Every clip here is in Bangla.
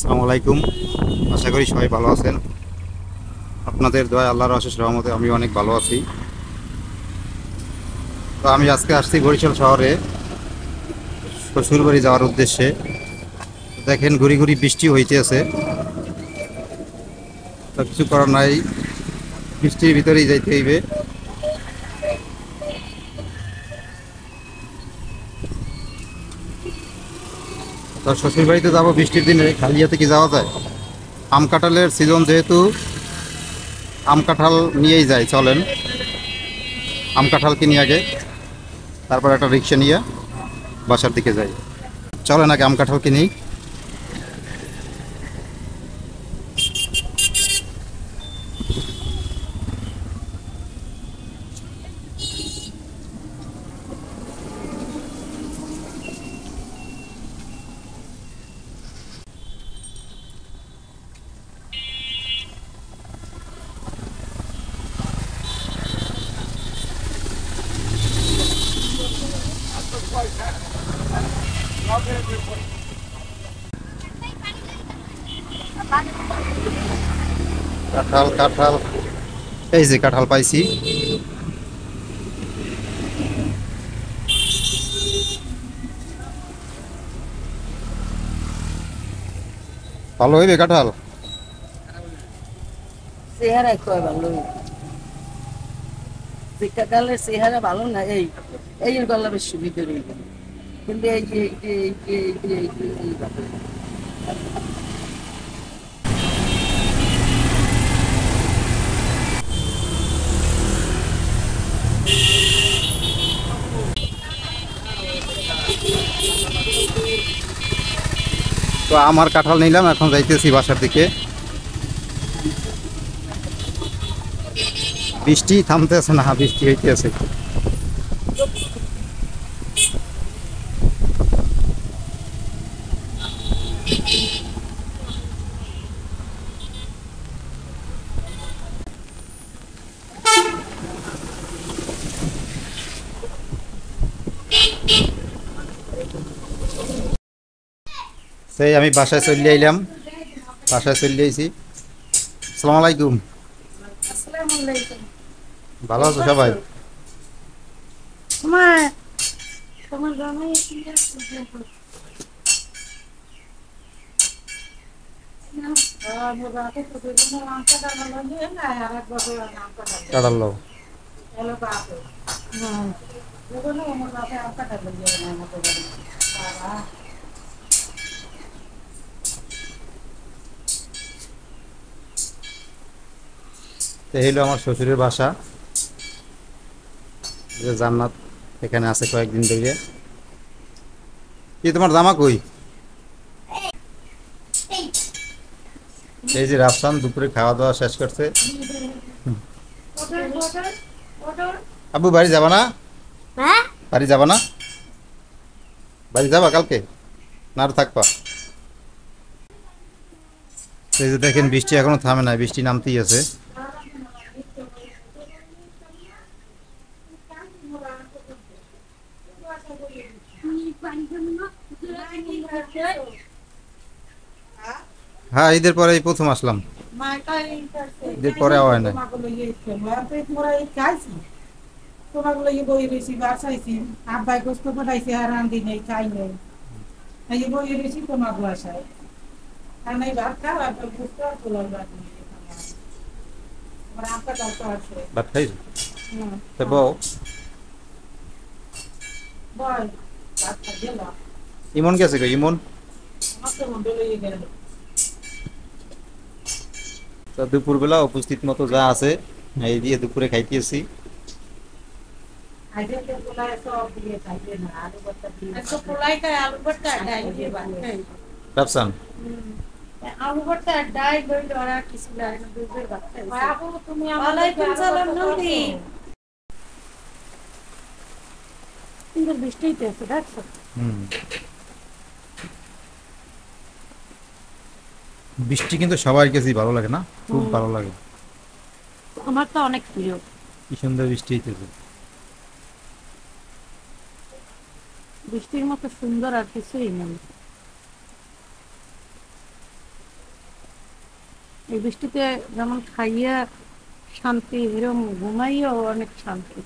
আসসালামু আলাইকুম। আশা করি সবাই ভালো আছেন। আপনাদের দয়া আল্লাহর অশেষ রহমতে আমি অনেক ভালো আছি। তো আমি আজকে আসছি বরিশাল শহরে শ্বশুরবাড়ি যাওয়ার উদ্দেশ্যে। দেখেন ঘুরি ঘুরি বৃষ্টি হইতেছে, তো কিছু করার নাই, বৃষ্টির ভিতরেই যাইতে হইবে। তো শ্বশুরবাড়িতে যাবো বৃষ্টির দিনে, খালি হাতে কি যাওয়া যায়? আম কাঁঠালের সিজন যেহেতু, আম কাঁঠাল নিয়েই যাই, চলেন আম কাঁঠাল কিনি আগে, তারপর একটা রিক্সা নিয়ে বাসার দিকে যাই। চলেন আগে আম কাঁঠাল কিনি। কাঁঠাল কাঁঠাল, এই যে কাঁঠাল পাইছি। ভালো হইবে কাঁঠাল? চেহারা কয় ভালো কালের চেহারা ভালো না, এই গলা বেশ সুবিধে রইল, কিন্তু এই যে এই ভালো। তো আমার কাঁঠাল নিলাম, এখন যাইতেছি বাসার দিকে। বৃষ্টি থামতেছে না, বৃষ্টি হইতেছে। সেই আমি বাসায় চলে আইলাম, বাসায় চলে আইছি। আসসালামু আলাইকুম। আসসালামু আলাইকুম। ভালো আছো সবাই? তোমার তোমার জামাই কাঁঠাল লও। তো এই হলো আমার শ্বশুরের বাসা, যে জান্নাত এখানে আছে কয়েকদিন ধরে। কি তোমার জামা কই? এই যে রাফসান দুপুরে খাওয়া দাওয়া শেষ করছে। আব্বু বাড়ি যাবা না? বাড়ি যাবা না? বাড়ি যাবা কালকে না আর থাকবা? এই যে দেখেন বৃষ্টি এখনো থামে না, বৃষ্টি নামতেই আছে। হ্যাঁ, ঈদের পরে এই প্রথম আসলাম, ঈদের পরে হয় না। তোমাগুলো বই রয়েছি বাসাইছি, আব্বাই গোস্ত পাঠাইছে আর রান্ধি নেই, চাই নেই, এই বই রয়েছি তোমার বাসায় আর নাই ভাত খাও আর গোস্ত আর পোলাও রান্ধি আমার আব্বা কাছে আছে। ভাত খাই তো বউ? বল ভাত খাইয়ে না, ইমন গেছে গো, ইমন। আমার তো মন্ডল হয়ে গেল। তো দুপুরবেলা উপস্থিত মতো যা আছে এই দিয়ে দুপুরে খাইতেছি। আজকে তো পোলাই সব দিয়ে খাইয়ে না, আলু ভর্তা দিয়ে আজকে পোলাই খাই, আলু ভর্তা ডাল দিয়ে ভাত খাই। রাফসান আলু ভর্তা ডাল দই আর কিছু লাগে না, দুধের ভাত খাই। বাবু তুমি ওয়ালাইকুম সালাম নন্দি। সুন্দর বৃষ্টি হইতেছে দেখছো? বৃষ্টি কিন্তু সবার কাছেই ভালো লাগে না? খুব ভালো লাগে। আমার তো অনেক প্রিয়। কি সুন্দর বৃষ্টি হইতেছে। বৃষ্টির মতো সুন্দর আর কিছুই নেই। এই বৃষ্টিতে যেমন খাইয়া শান্তি, এরকম ঘুমাইও অনেক শান্তি।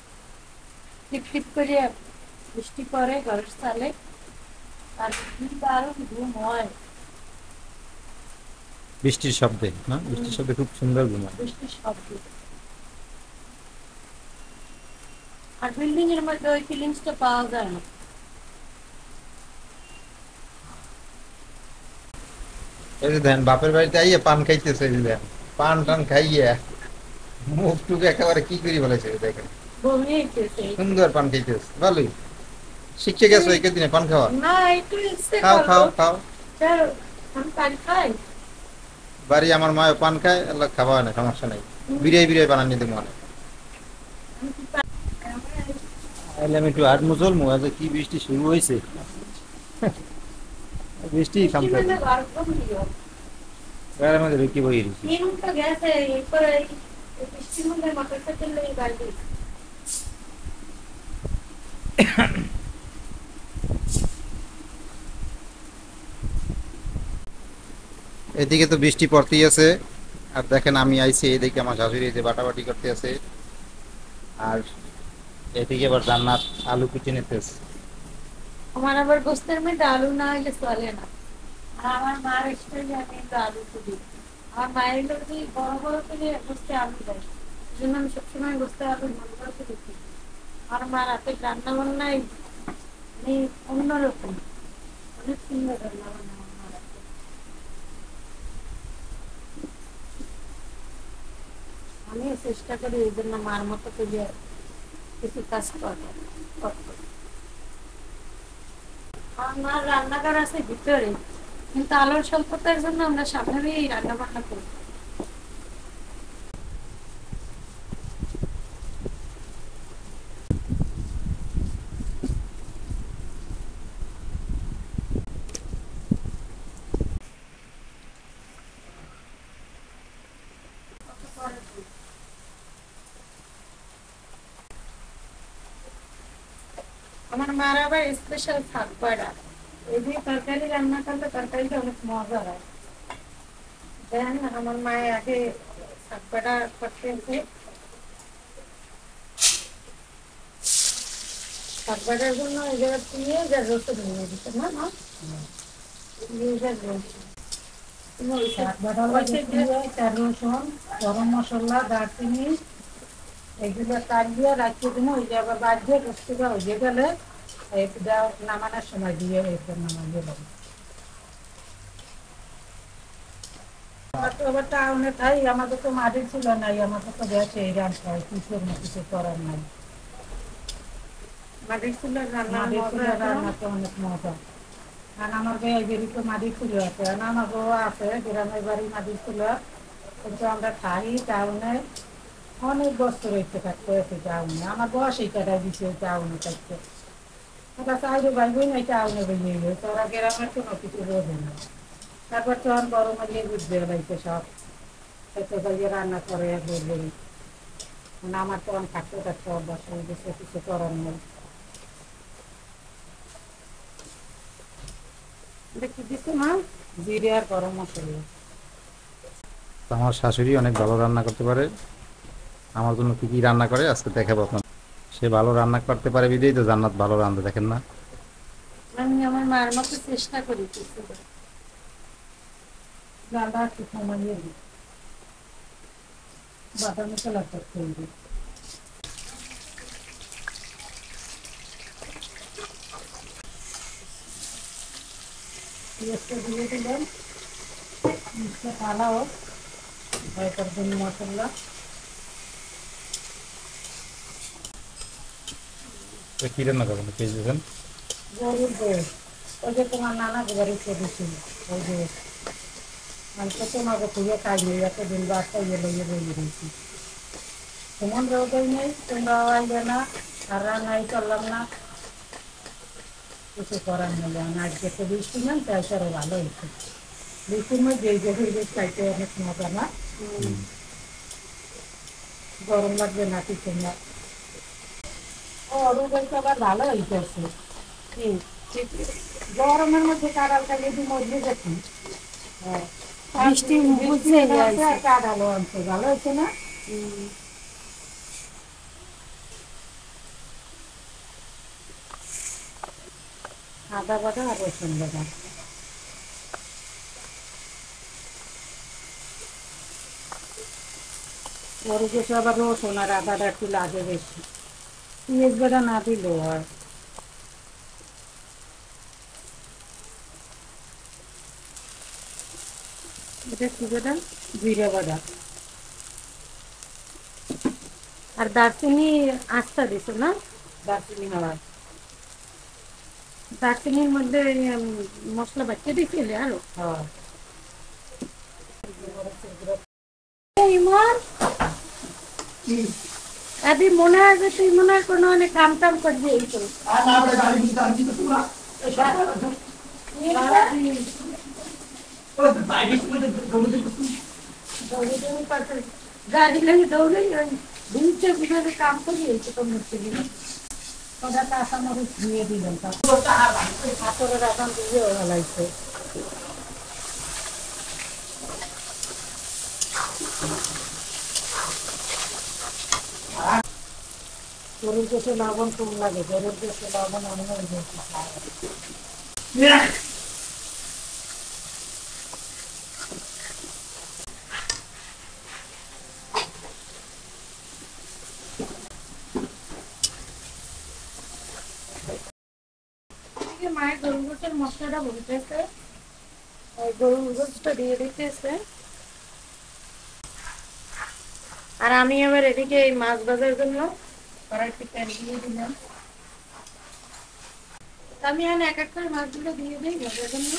টিপ টিপ করে বৃষ্টি পড়ে ঘরের চালে, আর কি দারুণ ঘুম হয়। বৃষ্টির শব্দে না, বৃষ্টির শব্দে খুব সুন্দর ঘুম হয়। বৃষ্টির শব্দ। আর বিল্ডিং এর মধ্যে ওই ফিলিংসটা পাওয়া যায় না। এই যে দেন বাপের বাড়িতে আইয়ে পান খাইতেছে, এই যে দেন পান টান খাইয়ে মুখ টুক একেবারে কি করি বলেছে দেখেন, বমি হইতেছে। সুন্দর পান খাইতেছে, ভালোই শিখে গেছো এই দিনে পান খাওয়া। না, একটু ইচ্ছে খাও করলো। খাও খাও, চলো, আমি পানি খাই। বাড়ি আমার মায় পান খায়, আল্লাহ খাওয়া না, সমস্যা নাই, বিরিয়াই বিরিয়াই বানান নিতে মনে। তাহলে আমি একটু আট মুসল আজ কি বৃষ্টি শুরু হয়েছে, বৃষ্টি থামছে না। গায়ের মধ্যে কি বই দিছি। তিনটা গেছে, এরপরে এই বৃষ্টির মধ্যে মোটরসাইকেল নিয়ে গাড়ি। এদিকে তো বৃষ্টি পড়তেই আছে, আর দেখেন আমি আইছি এদিকে আমার শাশুড়ি এই যে বাটাবাটি করতে আছে, আর এদিকে আবার জান্নাত আলু কুচি নিতেছে। আমার আবার গোস্তের মধ্যে আলু না হইলে চলে না। আর আমার মার স্টাইলে আমি একটু আলু করি। আমার মায়ের লোক বড় বড় করে গোস্তে আলু দেয়, এই জন্য আমি সবসময় গোস্তে আলু বড় বড় করে দিই। আমার মার হাতে রান্না বান্নাই মানে অন্যরকম, অনেক সুন্দর রান্না বান্না আমার মার হাতে। আমি চেষ্টা করি এই জন্য মার মতো করে কিছু কাজ করার করতে। আমার মার রান্নাঘর আছে ভিতরে, কিন্তু আলোর স্বল্পতার জন্য আমরা সামনেই রান্না বান্না করি। আমার মার আবার স্পেশাল শাক পাড়া, এই দিয়ে তরকারি রান্না করলে তরকারিটা অনেক মজা হয়। দেন আমার মায়ের আগে শাক পাড়া করতেছে, শাক পাড়ার জন্য এই জায়গায় পেঁয়াজ আর রসুন নিয়ে দিতে না, না পেঁয়াজ আর রসুন। শাক বাটা পেঁয়াজ আর রসুন, গরম মশলা, দারচিনি এগুলো কাটিয়ে রাখিয়ে দিন। ওই যে আবার বাড়িয়ে বস্তুটা হয়ে গেলে এটা নামানোর সময় দিয়ে এরপর নামাই গেল। আবার টাউনে তাই আমাদের তো মাটি ছিল নাই, আমাদের তো গ্যাসে এই রান্না হয়, কিসের না কিছু করার নাই। মাটির চুলার রান্না তো অনেক মজা। আর আমার বেড়ি তো মাটির চুলো আছে, আর আমার বউ আছে গ্রামের বাড়ি মাটির চুলো, কিন্তু আমরা খাই টাউনে অনেক বছর হয়েছে থাকতে হয়েছে টাউনে। আমার বয়স এই কাটাই দিচ্ছে টাউনে থাকতে। ওটা চাইলে ভাই বোন এই টাউনে বেরিয়ে গেছে, তোরা গ্রামের কোনো কিছু বোঝে না। তারপর তখন বড় মালিয়ে বুঝতে লাগছে সব, খেতে পাইয়ে রান্না করে বলবে। মানে আমার তখন থাকতে থাকতে অভ্যাস হয়ে গেছে, কিছু করার নেই। দেখি দিচ্ছি মা, জিরে আর গরম মশলা। তো আমার শাশুড়ি অনেক ভালো রান্না করতে পারে, আমার জন্য কি কি রান্না করে আজকে দেখাবো আপনার। সে ভালো রান্না করতে পারে বিদেই তো জান্নাত ভালো রান্না, দেখেন না। আমি আমার মার মতো চেষ্টা করি কিছু। ডালটা একটু কমাইয়ে দিই, বাদামি কালার করতে হবে। পেঁয়াজটা দিয়ে দিলাম, মিষ্টি কালা হোক, তারপর ধনে মশলা। কি রান্না করবেন পেঁয়াজ দিয়েছেন? গরুর গোশ, ওই যে তোমার নানা বাড়িতে দিয়েছিল, ওই যে আমি তো তোমাকে খুঁজে খাইনি, এতদিন বাচ্চা ইয়ে লইয়ে বইয়ে দিয়েছি। তেমন রোগই নেই, তোমরাও আইবে না, আর রান্নাই করলাম না, কিছু করার নেই। আজকে তো বৃষ্টি নেই, তাই আরো ভালো হয়েছে। বৃষ্টির মধ্যে এই যে খাইতে অনেক মজা না, গরম লাগবে না কিছু না। ও রোগটা আবার ভালো হইতেছে। গরমের মধ্যে কাঁড়াল খাইয়ে দি মজে গেছি। হ্যাঁ, বৃষ্টি বুঝছে কাঁঠালও আনছে, ভালো হয়েছে না? আদা বাটা আর রসুন বাটা। মরিচে আবার রসুন আর আদাটা একটু লাগে বেশি, পেঁয়াজ বাটা না দিলেও হয়। এটা কি বাটা? জিরে বাটা। আর দারচিনি আস্তা দিছো না? দারচিনি হওয়ার, দারচিনির মধ্যে মশলা বাচ্চা দিছিলে আরো। হ্যাঁ। ইমন, আদি মনে হয় যে তুই মনে হয় কোনো অনেক কাম টাম করবি এই তো। গাড়ি লাগে দৌড়ে ওই দুইটা বিভাগে কাম করি এই তো তোর গেলে ওটা কাঁচামরিচ দিয়ে দিলেন, তারপরে এখন দিয়ে লাগছে। গরুর দেশে লবণ কম লাগে, গরুর দেশে লবণ অন্য মায়ের গরুর গোষ্ঠের মশলাটা বলতেছে, গরুর গোষ্ঠটা দিয়ে দিতেছে। আর আমি আবার এদিকে এই মাছ ভাজার জন্য কড়াইতে তেল দিয়ে দিলাম। আমি এখন এক এক করে মাছগুলো দিয়ে দিই ভাজার জন্য।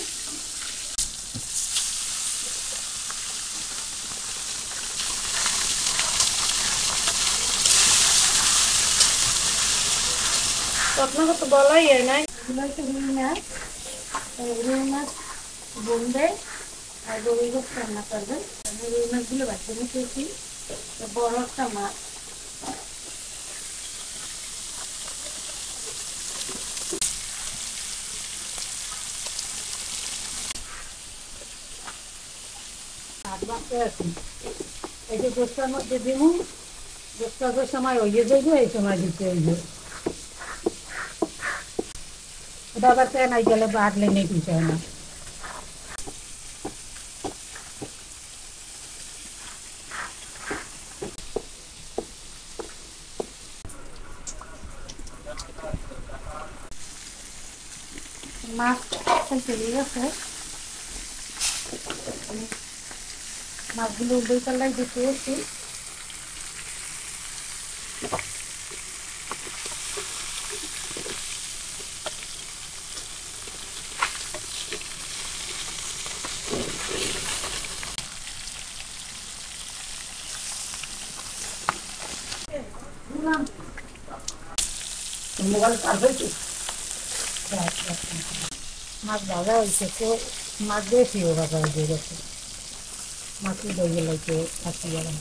আপনাকে তো বলাই হয় নাই, এগুলো হচ্ছে রুই মাছ। রুই মাছ বোনবে আর গরুর গোষ্ঠ রান্না করবেন। আমি রুই মাছগুলো বাচ্চা নিতেছি, বড় একটা মাছ। এই যে গোষ্ঠের মধ্যে দিব, গোষ্ঠের সময় হইয়ে যাইবে, এই সময় দিতে হইবে। ওটা আবার নাই গেলে বাড়লে নেই কিছু হয় না। মাছ চলে গেছে, মাছগুলো দুই তলায় দিতে হচ্ছে। মাছ ভাজা হয়েছে, তো মাছ বেশিও ভাজা হয়ে গেছে, মাছই দইয়ে লাগছে খাচ্ছি গেলাম।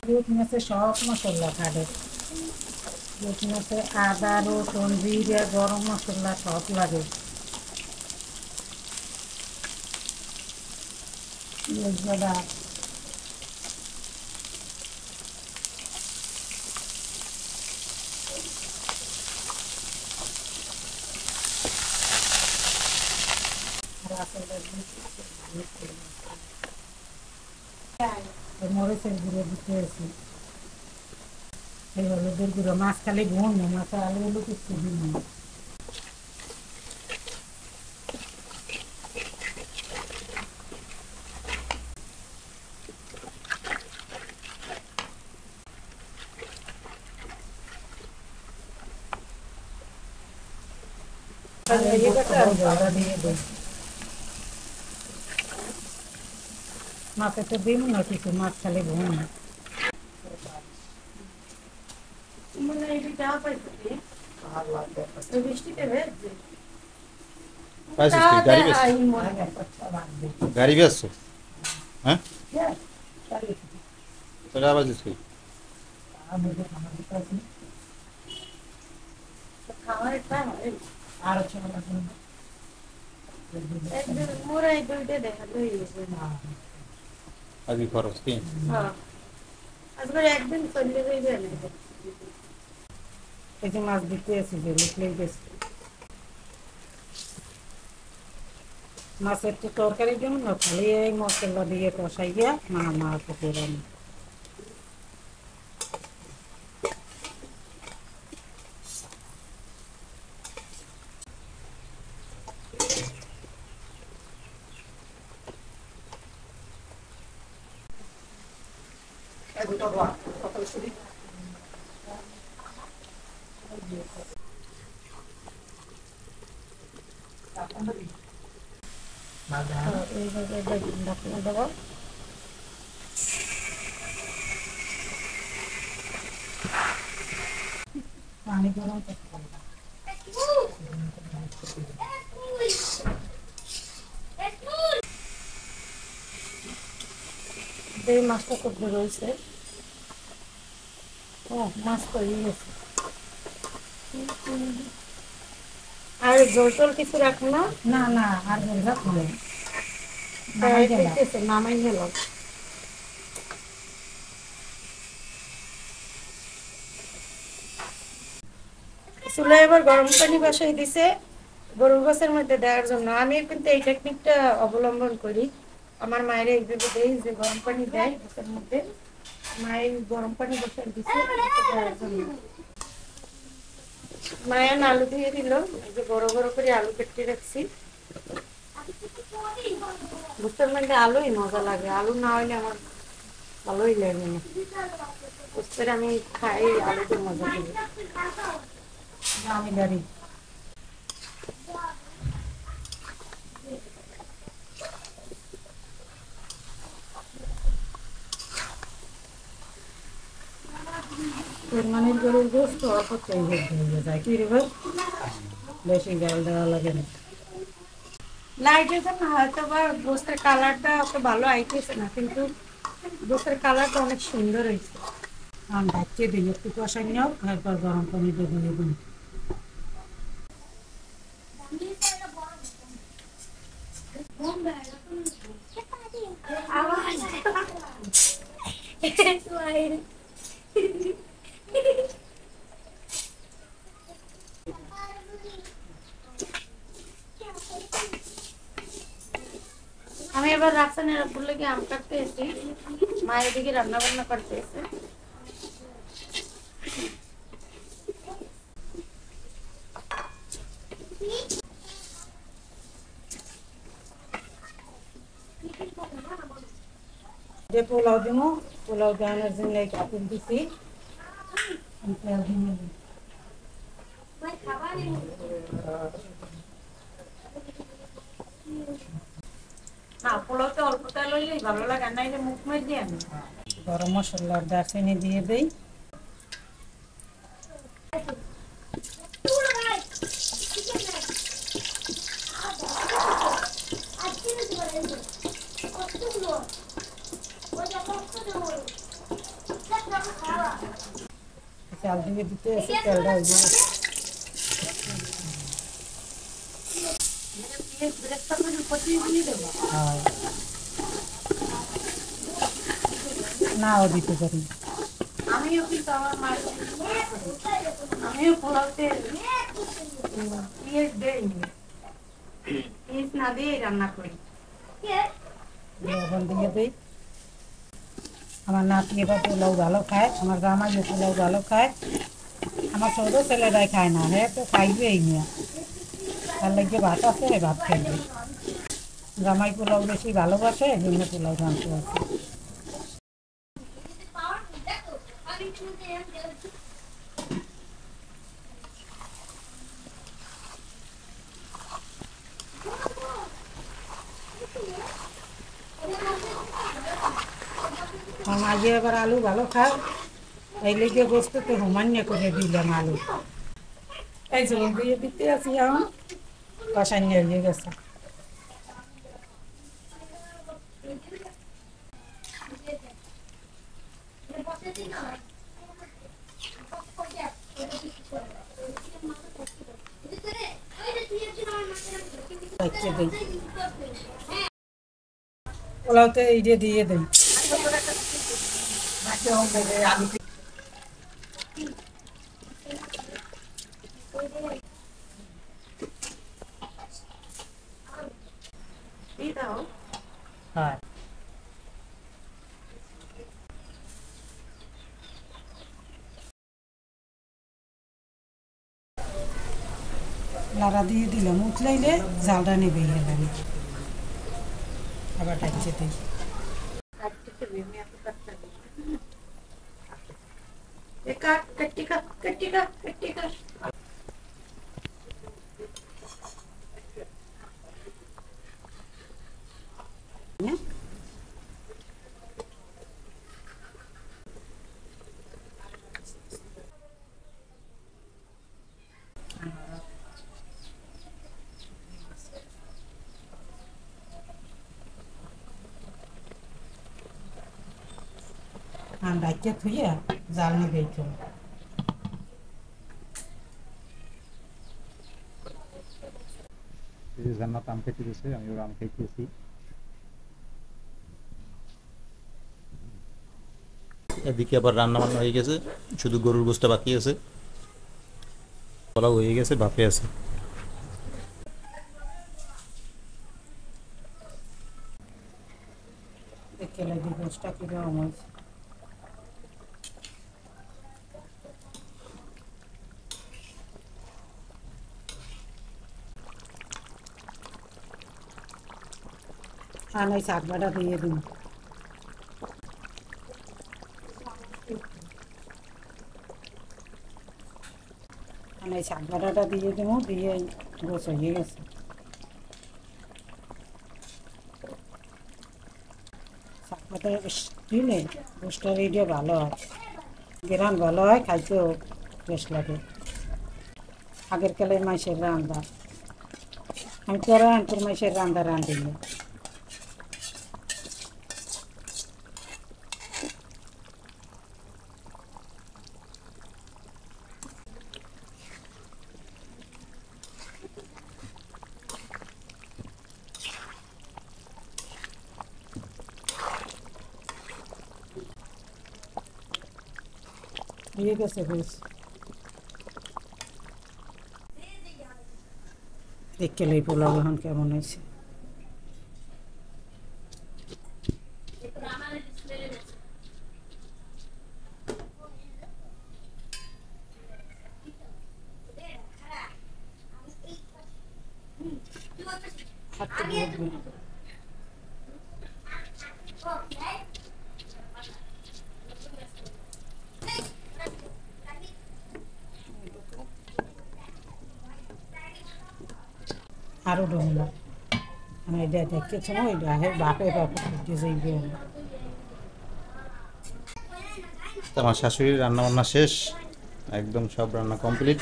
রুট মাছে সব মশলা খাবে, রুট মাছে আদা রসুন জিরে গরম মশলা সব লাগে। মরিচের গুঁড়ো দিতে হয়েছে, এই হলুদের গুঁড়ো। মাছ খালি ঘুম মাছ আলু আলু কিছু দিন মাছে তো দিন না কিছু, মাছ খালি ঘুম গাড়ি বেসছো? হ্যাঁ, আবার খাওয়ারটা হয় আর চলো এখন। একদিন মোরাই দুইটা দেখা হয়ে গেছে আজকে খরচ কি হ্যাঁ আজকে একদিন চলে যাইবে না এই যে মাছ দিতে এসে যে লিখলেই গেছে মাছের তো তরকারির জন্য না খালি এই মশলা দিয়ে কষাইয়া মাছ পকোড়া এইভাবে ঢাকনা দেবো পানি গরম করতে হবে এই মাছটা করতে রয়েছে ও মাছ তো হয়ে গেছে আর জল টল কিছু রাখো না না না আর বলবা খুলে নামাই গেল চুলা এবার গরম পানি বসাই দিছে গরুর গোশের মধ্যে দেওয়ার জন্য আমি কিন্তু এই টেকনিকটা অবলম্বন করি আমার মায়ের এইভাবে দেয় যে গরম পানি দেয় গোশের মধ্যে মায়ের গরম পানি বসাই দিছে দেওয়ার জন্য মায়ের আলু দিয়ে দিল এই যে বড় বড় করে আলু কেটে রাখছি গোশের মধ্যে আলুই মজা লাগে আলু না হইলে আমার ভালোই লাগে না গোশের আমি খাই আলুতে মজা করি আমি গাড়ি কুরবানির গরুর গোশত অল্প তেল হয়ে যায় কি রে ভাই বেশি জল দেওয়া লাগে না লাইটের জন্য হয়তো বা গোস্তের কালারটা অত ভালো আইতেছে না কিন্তু গোস্তের কালারটা অনেক সুন্দর হয়েছে আমি ঢাকতে দিই একটু কষাই নিও এরপর গরম পানি দিয়ে দিই আমি এবার রাফসানের বললে কি আম কাটতে এসে মায়ের দিকে রান্না বান্না করতে এসে যে পোলাও দিব পোলাও দেওয়ানোর জন্য এই কাপড় দিছি তেল দিয়ে দিই। না পোলাওতে অল্প তেল হইলেই ভালো লাগে না এটা মুখ মেরে দিয়ে আমি গরম মশলা দারচিনি দিয়ে দিই চাল দিয়ে দিতে এসে তেলটা হয়ে যাবে আর নাও দিতে পারি আমিও কিন্তু আমার মায়ের আমিও পোলাওতে পেঁয়াজ দেই পেঁয়াজ না দিয়ে রান্না করি লবণ দিয়ে দিই আমার নাতি এবার পোলাও ভালো খায় আমার জামাইও পোলাও ভালো খায় আমার ছোট ছেলেরাই খায় না হ্যাঁ তো খাইবেই না তার লাগে ভাত আছে ভাত খাইবে জামাই পোলাও বেশি ভালোবাসে এই জন্য পোলাও জানতে আছে মাঝে এবার আলু ভালো খায় এই লেগে বসতে তো হুমান্য করে দিলাম আলু এই যে দিয়ে দিতে আছি এখন কষান্য হয়ে গেছে ডাইকে দেই পোলাওতে এই দিয়ে দেই এই দাও হ্যাঁ লাড়া দিয়ে দিলাম উতলাইলে জালটা নেবে গেলাম আবার ডাইকে দেই কাট ডাইকে থুইয়া জাল নেবে তো জান্নাত আম খেতে দিয়েছে, আমি ওর আম খাইতেছি। এদিকে আবার রান্না বান্না হয়ে গেছে, শুধু গরুর গোস্ত বাকি আছে, পোলাও হয়ে গেছে, বাপে আছে। দেখে লাগি গোষ্ঠটা কিরকম হয়েছে আনাই শাক বাটা দিয়ে দিন আনাই শাক বাটাটা দিয়ে দেবো দিয়ে গোছ হয়ে গেছে শাক বাটা দিলে গোষ্ঠটা রেডিও ভালো হয় গ্রান ভালো হয় খাইতেও বেশ লাগে আগের কালে মাইসের রান্না আমি তো রানপুর মাইসের রান্না রাঁধি না দিয়ে গেছে বেশ দেখে লই পোলাও এখন কেমন হয়েছে আরো ডোমলা আমি এটা দেখেছি না ওইটা বাপে বাপে যাইবে আমার শাশুড়ির রান্না বান্না শেষ, একদম সব রান্না কমপ্লিট।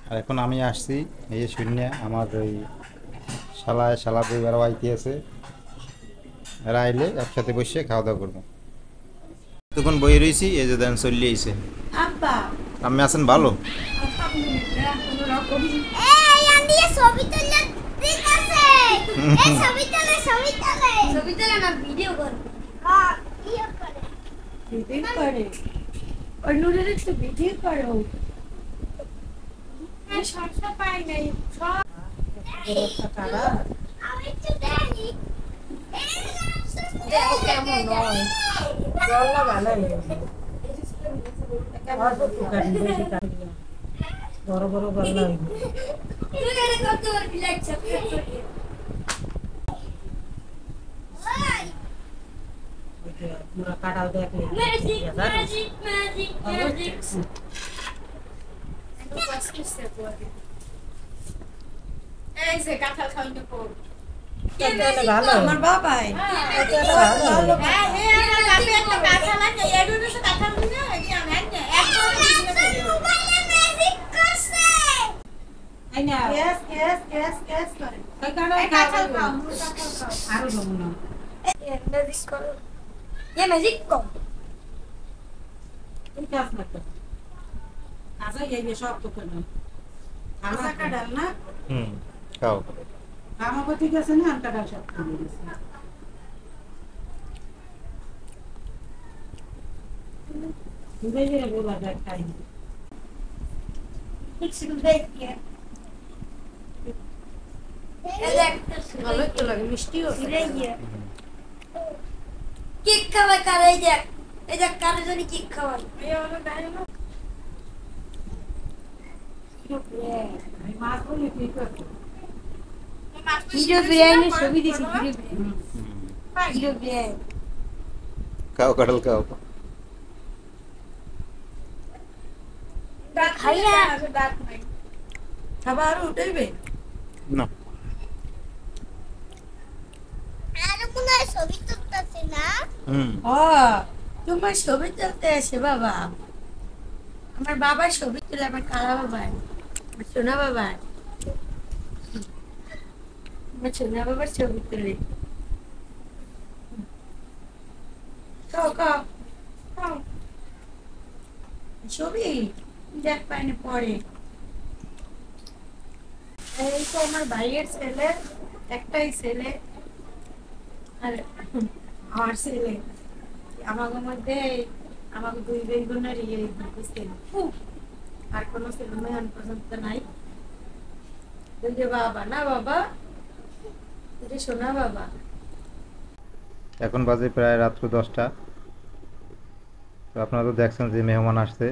আর এখন আমি আসছি এই যে শূন্য আমার ওই শালা পরিবারও আইতে আছে, এরা আইলে একসাথে বসে খাওয়া দাওয়া করবো। তখন বই রয়েছি, এই যে দেন চললে আইছে। আব্বা আমি আছেন ভালো? আলহামদুলিল্লাহ কোনো রকম ছবি তুলে দিতেছে এই ছবি তুলে না ভিডিও করবে হ্যাঁ ভিডিও করে ভিডিও করে ওই নুরের তো ভিডিও করো হ্যাঁ সবটা পাই নাই সব আমি তো জানি দেখো কেমন নয় গল্লা ভালো বড় বড় গল্লা হইবে তুই এটা করতে পারবি লাইক সাবস্ক্রাইব করবি পুরা কাটাও দেখলে ম্যাজিক ম্যাজিক ম্যাজিক ম্যাজিক এই যে কাঁঠাল খাইতে পড় ভালো আমার বাবাই ভালো হ্যাঁ হ্যাঁ আমার বাপে একটা কাঁচা লাগে এডুনো সে কাঁচা লাগে না এডি আমি না একবার মোবাইলে ম্যাজিক করছে এই না গ্যাস করে ওই কাটাও কাঁঠাল খাও মুড় কাঁঠাল খাও আরো দেবো না ম্যাজিক করো ম্যাজিক কর তুই কাজ না তো কাজা এই সব তো কেন কাঁচা কাঁঠাল না খাও। আমাকে ঠিক আছে না, আম কাঁঠাল সব খুলে গেছে। ঘুরে গিয়ে বলা যায় খাই না। ভালোই তো লাগে, মিষ্টিও কেক খাওয়াই কার এই দেখ কার জন্য কেক খাওয়াই এই মাছগুলি ঠিক আছে। হিরো বিরিয়ানি ছবি দিছি হিরো বিরিয়ানি খাও কাঁঠাল খাও। খাই না খাবার আরো উঠাইবে। না আর মনে হয় ছবি তুলতেছে না ও তোমার ছবি তুলতে আসে বাবা, আমার বাবার ছবি তুলে, আমার কালা বাবা, আমার সোনা বাবা, আমার সোনা বাবার ছবি তুলে। খাও খাও খাও ছবি দেখ পাইনি পরে। এই তো আমার ভাইয়ের ছেলে, একটাই ছেলে, আর আমার ছেলে, আমাদের মধ্যে আমাকে দুই ভাই বোনের ছেলে, আর কোনো ছেলে মেয়ে এখন পর্যন্ত নাই। তুই যে বাবা না বাবা, তুই যে সোনা বাবা। এখন বাজে প্রায় রাত্র 10টা। তো আপনারা তো দেখছেন যে মেহমান আসছে,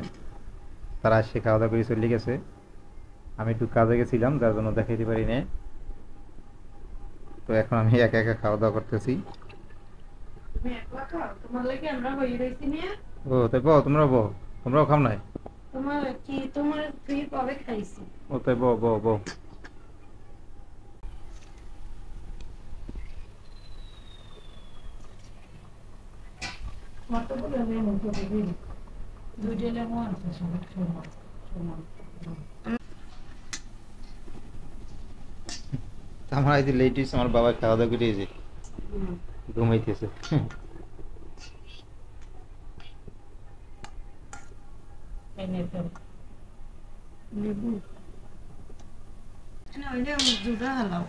তারা এসে খাওয়া দাওয়া করে চলে গেছে। আমি একটু কাজে গেছিলাম, যার জন্য দেখাইতে পারি না। তো এখন আমি একা একা খাওয়া দাওয়া করতেছি। তুমি একলা খাও, তোমার লাগে আমরা হয়ে রয়েছি নিয়ে। ও তাই বউ, তোমরাও খাও নাই? তোমার কি, তোমার তুই কবে খাইছি? ও তাই বউ। কতগুলো লেমন করে দিই, 2টা লেমন আছে সব সমান সমান। আমার আজ লেট হয়েছে, আমার বাবা খাওয়া দাওয়া করে যে ঘুমাইতেছে। এনে তো লেবু না, ওই যে দুধা হালাও।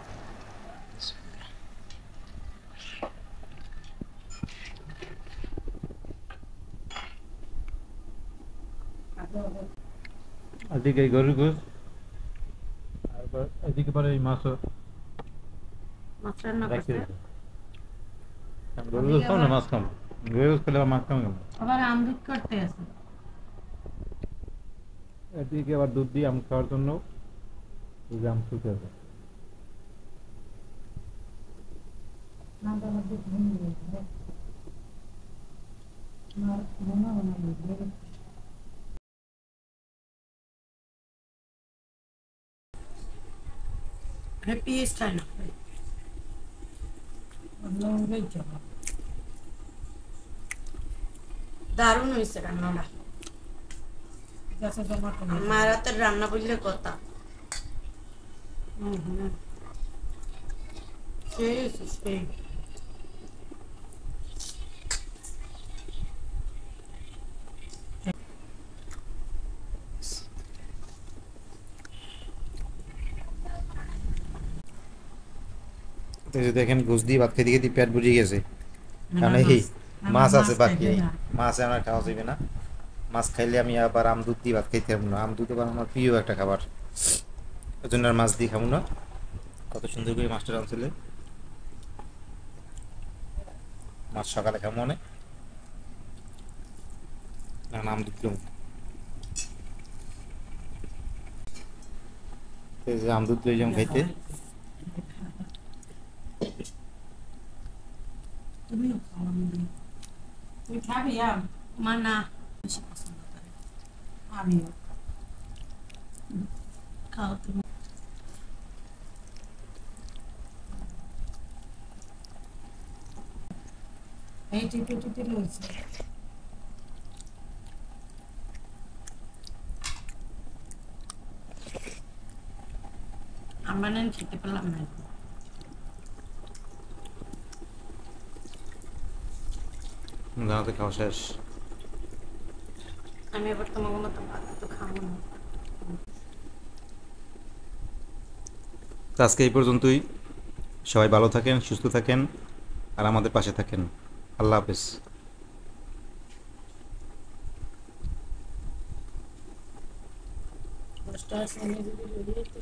এদিকে এই গরুর গোস, আর এদিকে পরে এই মাছও মাছ রান্না রাখি করছে। দিয়েছে। গরুর গোস খাও না, মাছ খাও? গরুর গোস খেলে আবার মাছ খাও কেন? আবার আমদুত করতে আছে। এদিকে আবার দুধ দিয়ে আম খাওয়ার জন্য এই যে আম শুকে আছে। নামটা মধ্যে ঘুমিয়ে গেছে না, মনে হয় না বুঝলে। পিস খাই না, লঙ্কাই চাপা দারুণ হয়েছে রান্নাটা। গাছে জমা করে আমার হাতের রান্না বুঝলে কথা। সেই হয়েছে, সেই। তো এই যে দেখেন গোস দিয়ে ভাত খেতে খেতে পেট বুঝে গেছে। কারণ এই মাছ আছে বাকি, মাছ আমার খাওয়া যাবে না। মাছ খাইলে আমি আবার আমদুধ দিয়ে ভাত খাইতে পারবো না। আমদুধ আবার আমার প্রিয় একটা খাবার, ওই জন্য আর মাছ দিয়ে খাবো না। কত সুন্দর করে মাছটা রাঁধছিল। মাছ সকালে খাবো অনেক, না আমদুধ খাবো। এই যে আমদুধ লই যাম খাইতে। তুমিও খাওয়া নেই, তুই খাবি আম? মা না বেশি পছন্দ করে। আমিও খাও তুমি। এই টিপে টিপে রয়েছে। আমরা নেন খেতে পেলাম না। জানাতে খাওয়া শেষ। আমি এবার তোমাকে মতো ভাত তো খাবো না। তো আজকে এই পর্যন্তই। সবাই ভালো থাকেন, সুস্থ থাকেন, আর আমাদের পাশে থাকেন। আল্লাহ হাফেজ। কষ্ট আছে, আমি যদি বলি তো